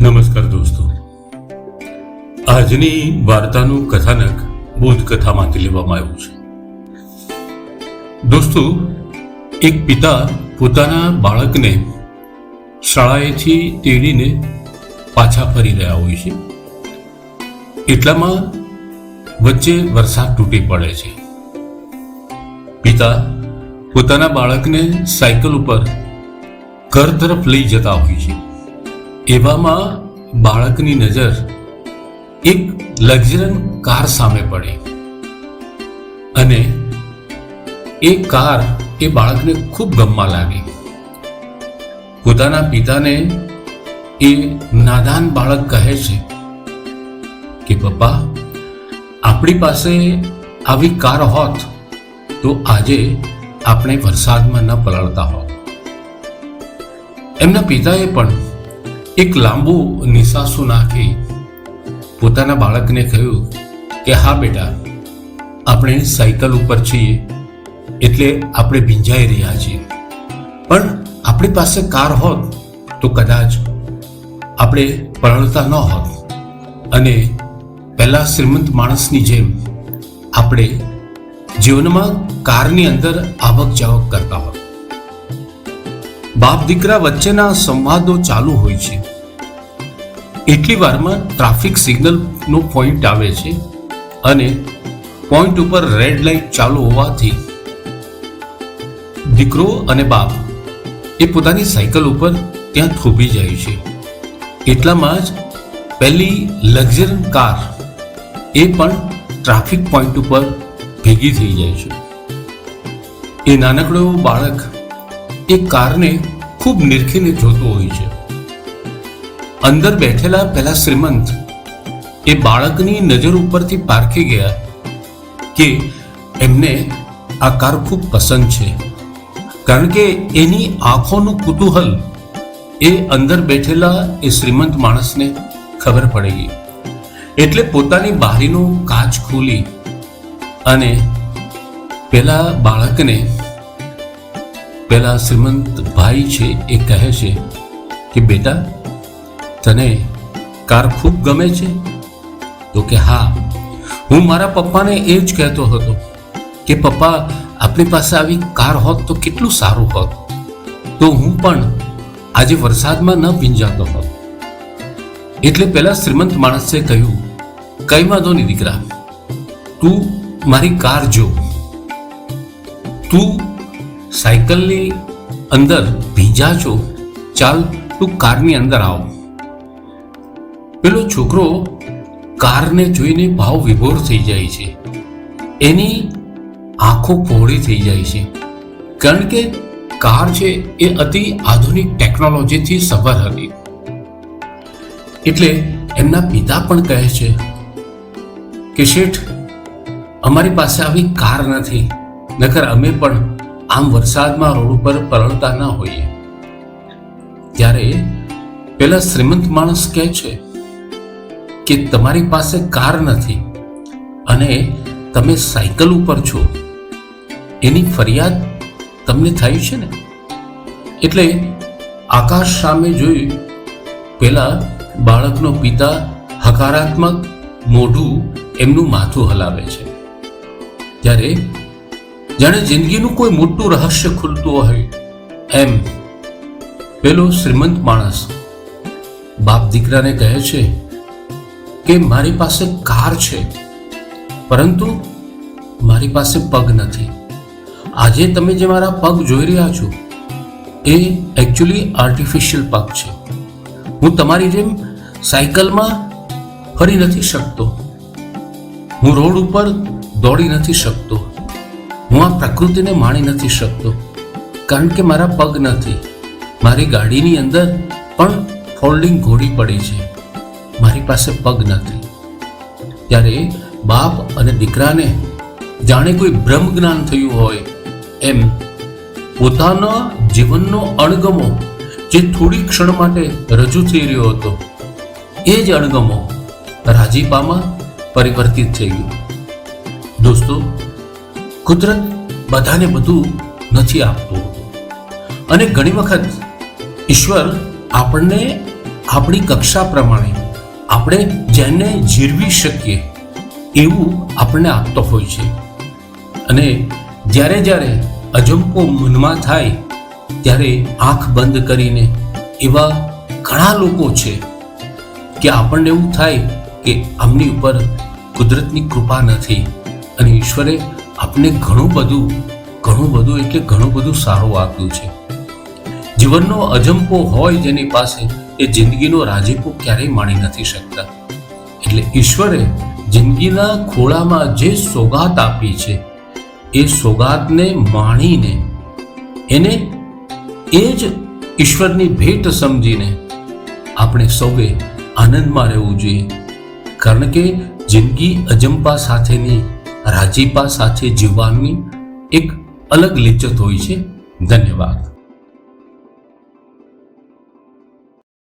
નમસ્કાર દોસ્તો, આજની વાર્તાનું કથાનક બોધ કથામાંથી લેવામાં આવ્યું છે. દોસ્તો, એક પિતા પોતાના બાળકને શાળાએથી તેડીને પાછા ફરી રહ્યા હોય છે. એટલામાં વચ્ચે વરસાદ તૂટી પડે છે. પિતા પોતાના બાળકને સાયકલ ઉપર ઘર તરફ લઈ જતા હોય છે. એવામાં બાળકની નજર એક લક્ઝરી કાર સામે પડી અને એ કાર એ બાળકને ખૂબ ગમવા લાગી. પોતાના પિતાને એ નાદાન બાળક કહે છે કે પપ્પા, આપણી પાસે આવી કાર હોત તો આજે આપણે વરસાદમાં ન પલળતા હોત. એમના પિતાએ પણ એક લાંબુ નિસાસું નાખી પોતાના બાળકને કહ્યું કે હા બેટા, આપણે સાયકલ ઉપર છીએ એટલે આપણે ભીંજાઈ રહ્યા છીએ, પણ આપણી પાસે કાર હોત તો કદાચ આપણે પલળતા ન હોત અને પહેલા શ્રીમંત માણસની જેમ આપણે જીવનમાં કારની અંદર આવક જાવક કરતા હોત. બાપ દીકરા વચ્ચેના સંવાદો ચાલુ હોય છે. એટલી વારમાં ટ્રાફિક સિગ્નલનો પોઈન્ટ આવે છે અને પોઈન્ટ ઉપર રેડ લાઇટ ચાલુ હોવાથી દીકરો અને બાપ એ પોતાની સાયકલ ઉપર ત્યાં થોભી જાય છે. એટલામાં જ પહેલી લક્ઝરી કાર એ પણ ટ્રાફિક પોઈન્ટ ઉપર ભેગી થઈ જાય છે. એ નાનકડો બાળક એ કારને ખૂબ નિરખીને જોતો હોય છે. અંદર બેઠેલા પહેલા શ્રીમંત એ બાળકની નજર ઉપરથી પારખી ગયા કે એમને આ કાર ખૂબ પસંદ છે, કારણ કે એની આંખોનું કુતૂહલ એ અંદર બેઠેલા એ શ્રીમંત માણસને ખબર પડી ગઈ. એટલે પોતાની બારીનો કાચ ખોલી અને પેલા બાળકને, પેલા શ્રીમંત ભાઈ છે એ કહે છે કે બેટા, તને કાર ખૂબ ગમે છે? તો કે હા, હું મારા પપ્પાને એ જ કહેતો હતો કે પપ્પા, આપણી પાસે આવી કાર હોત તો કેટલું સારું હોત, તો હું પણ આજે વરસાદમાં ન ભીંજાતો હોત. એટલે પેલા શ્રીમંત માણસે કહ્યું, કઈ વાંધો નહીં દીકરા, તું મારી કાર જો, તું સાયકલની અંદર ભીંજા છો, ચાલ તું કારની અંદર આવ. પેલો છોકરો કારને જોઈને ભાવ વિભોર થઈ જાય છે. એની આંખો પહોળી થઈ જાય છે, કારણ કે કાર છે એ અતિ આધુનિક ટેકનોલોજીથી સભર હતી. એટલે એમના પિતા પણ કહે છે કે શેઠ, અમારી પાસે આવી કાર નથી, નકર અમે પણ આમ વરસાદમાં રોડ ઉપર પલળતા ન હોઈએ. ત્યારે પેલા શ્રીમંત માણસ કહે છે કે તમારી પાસે કાર નથી અને તમે સાયકલ ઉપર છો, એની ફરિયાદ તમને થઈ છે ને? એટલે આકાશ સામે જોઈ પેલા બાળકનો પિતા હકારાત્મક મોઢું એમનું માથું હલાવે છે. ત્યારે જાણે જિંદગીનું કોઈ મોટું રહસ્ય ખુલતું હોય એમ પેલો શ્રીમંત માણસ બાપ દીકરાને કહે છે કે મારી પાસે કાર છે, પરંતુ મારી પાસે પગ નથી. આજે તમે જે મારા પગ જોઈ રહ્યા છો એ એકચ્યુઅલી આર્ટિફિશિયલ પગ છે. હું તમારી જેમ સાયકલમાં ફરી નથી શકતો, હું રોડ ઉપર દોડી નથી શકતો, હું આ પ્રકૃતિને માણી નથી શકતો, કારણ કે મારા પગ નથી. મારી ગાડીની અંદર પણ ફોલ્ડિંગ ઘોડી પડી છે, મારી પાસે પગ નથી. ત્યારે બાપ અને દીકરાને જાણે કોઈ બ્રહ્મ જ્ઞાન થયું હોય એમ પોતાના જીવનનો અણગમો જે થોડી ક્ષણ માટે રજૂ થઈ રહ્યો હતો એ જ અણગમો રાજીપામાં પરિવર્તિત થઈ ગયો. દોસ્તો, કુદરત બધાને બધું નથી આપતું અને ઘણી વખત ઈશ્વર આપણને આપણી કક્ષા પ્રમાણે આપણે જેને જીરવી શકીએ એવું આપણને આપતો હોય છે. અને જ્યારે જ્યારે અજંપો મનમાં થાય ત્યારે આંખ બંધ કરીને એવા ઘણા લોકો છે કે આપણને એવું થાય કે આમની ઉપર કુદરતની કૃપા નથી અને ઈશ્વરે આપને ઘણું બધું એટલે ઘણું બધું સારું આપ્યું છે. જીવનનો અજંપો હોય જેની પાસે એ જિંદગીનો રાજીપો ક્યારેય માણી નથી શકતા. એટલે ઈશ્વરે જિંદગીના ખોળામાં જે સોગાત આપી છે એ સોગાતને માણીને એને એ જ ઈશ્વરની ભેટ સમજીને આપણે સૌએ આનંદમાં રહેવું જોઈએ. કારણ કે જિંદગી અજંપા સાથેની રાજીપા સાથે જીવવાની એક અલગ લિજ્જત હોય છે. ધન્યવાદ.